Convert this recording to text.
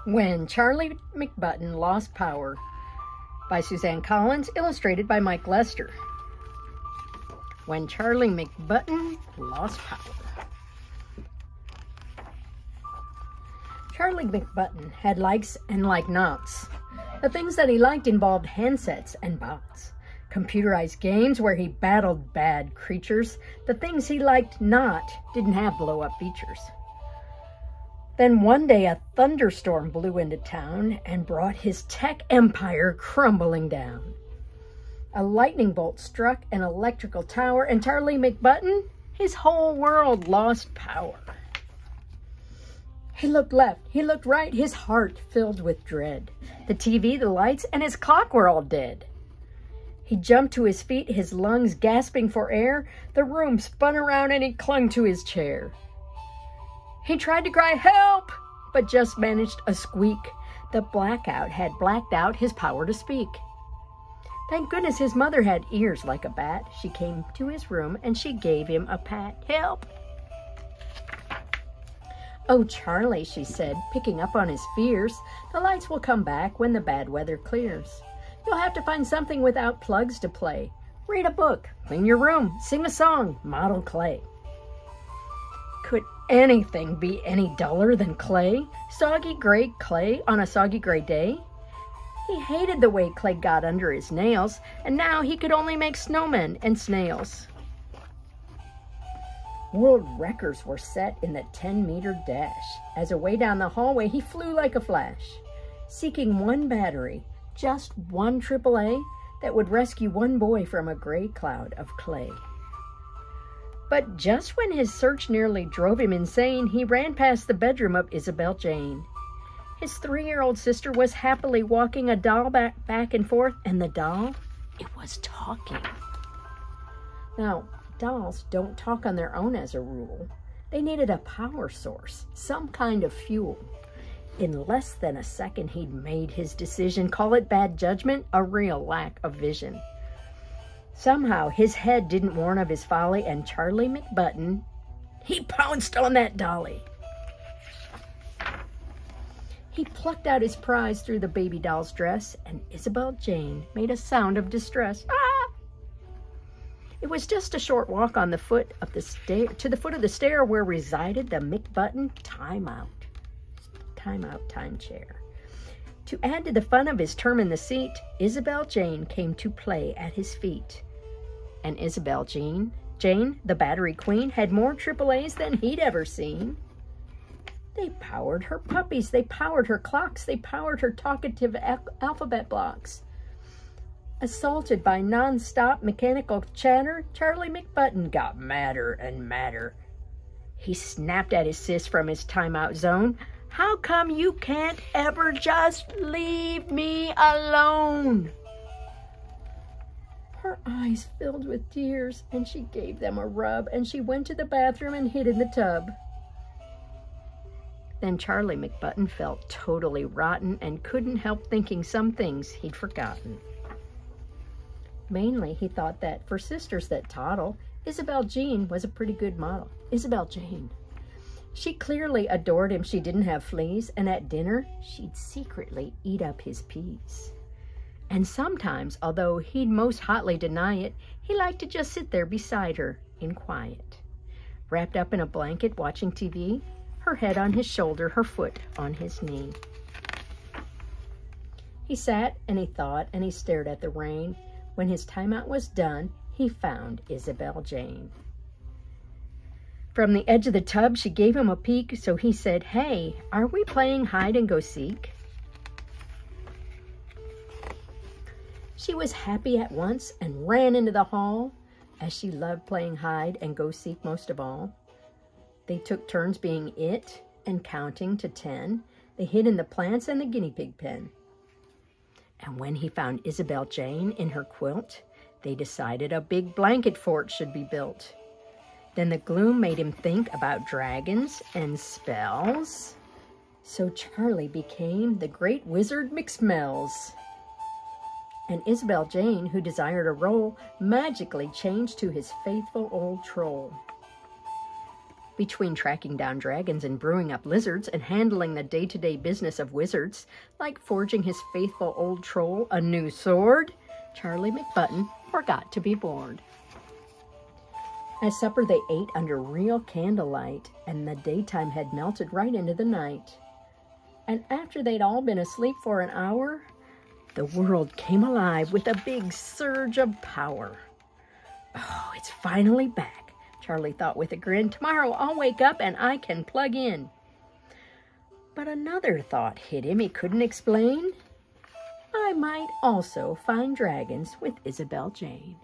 When Charlie McButton Lost Power by Suzanne Collins, illustrated by Mike Lester. When Charlie McButton Lost Power. Charlie McButton had likes and like-nots. The things that he liked involved handsets and bots, computerized games where he battled bad creatures. The things he liked not didn't have blow-up features. Then one day a thunderstorm blew into town and brought his tech empire crumbling down. A lightning bolt struck an electrical tower, and Charlie McButton, his whole world lost power. He looked left, he looked right, his heart filled with dread. The TV, the lights, and his clock were all dead. He jumped to his feet, his lungs gasping for air. The room spun around and he clung to his chair. He tried to cry, "Help!" but just managed a squeak. The blackout had blacked out his power to speak. Thank goodness his mother had ears like a bat. She came to his room and she gave him a pat. "Help!" "Oh, Charlie," she said, picking up on his fears, "the lights will come back when the bad weather clears. You'll have to find something without plugs to play. Read a book, clean your room, sing a song, model clay." Could anything be any duller than clay? Soggy gray clay on a soggy gray day? He hated the way clay got under his nails, and now he could only make snowmen and snails. World records were set in the 10-meter dash. As away down the hallway, he flew like a flash, seeking one battery, just one AAA, that would rescue one boy from a gray cloud of clay. But just when his search nearly drove him insane, he ran past the bedroom of Isabel Jane. His 3-year-old sister was happily walking a doll back and forth, and the doll, it was talking. Now, dolls don't talk on their own as a rule. They needed a power source, some kind of fuel. In less than a second, he'd made his decision. Call it bad judgment, a real lack of vision. Somehow, his head didn't warn of his folly, and Charlie McButton, he pounced on that dolly. He plucked out his prize through the baby doll's dress, and Isabel Jane made a sound of distress. Ah! It was just a short walk on the foot of the stair to the foot of the stair where resided the McButton time chair. To add to the fun of his term in the seat, Isabel Jane came to play at his feet. And Isabel Jane, the battery queen, had more AAAs than he'd ever seen. They powered her puppies, they powered her clocks, they powered her talkative alphabet blocks. Assaulted by non-stop mechanical chatter, Charlie McButton got madder and madder. He snapped at his sis from his timeout zone. "How come you can't ever just leave me alone?" Her eyes filled with tears, and she gave them a rub, and she went to the bathroom and hid in the tub. Then Charlie McButton felt totally rotten and couldn't help thinking some things he'd forgotten. Mainly, he thought that for sisters that toddle, Isabel Jane was a pretty good model. Isabel Jane. She clearly adored him. She didn't have fleas, and at dinner, she'd secretly eat up his peas. And sometimes, although he'd most hotly deny it, he liked to just sit there beside her in quiet, wrapped up in a blanket watching TV, her head on his shoulder, her foot on his knee. He sat and he thought and he stared at the rain. When his timeout was done, he found Isabel Jane. From the edge of the tub, she gave him a peek, so he said, "Hey, are we playing hide and go seek?" She was happy at once and ran into the hall, as she loved playing hide and go seek most of all. They took turns being it and counting to 10. They hid in the plants and the guinea pig pen. And when he found Isabel Jane in her quilt, they decided a big blanket fort should be built. Then the gloom made him think about dragons and spells. So Charlie became the great wizard McSmells. And Isabel Jane, who desired a role, magically changed to his faithful old troll. Between tracking down dragons and brewing up lizards and handling the day-to-day business of wizards, like forging his faithful old troll a new sword, Charlie McButton forgot to be bored. At supper they ate under real candlelight, and the daytime had melted right into the night. And after they'd all been asleep for an hour, the world came alive with a big surge of power. Oh, it's finally back, Charlie thought with a grin. Tomorrow I'll wake up and I can plug in. But another thought hit him he couldn't explain. I might also find dragons with Isabel Jane.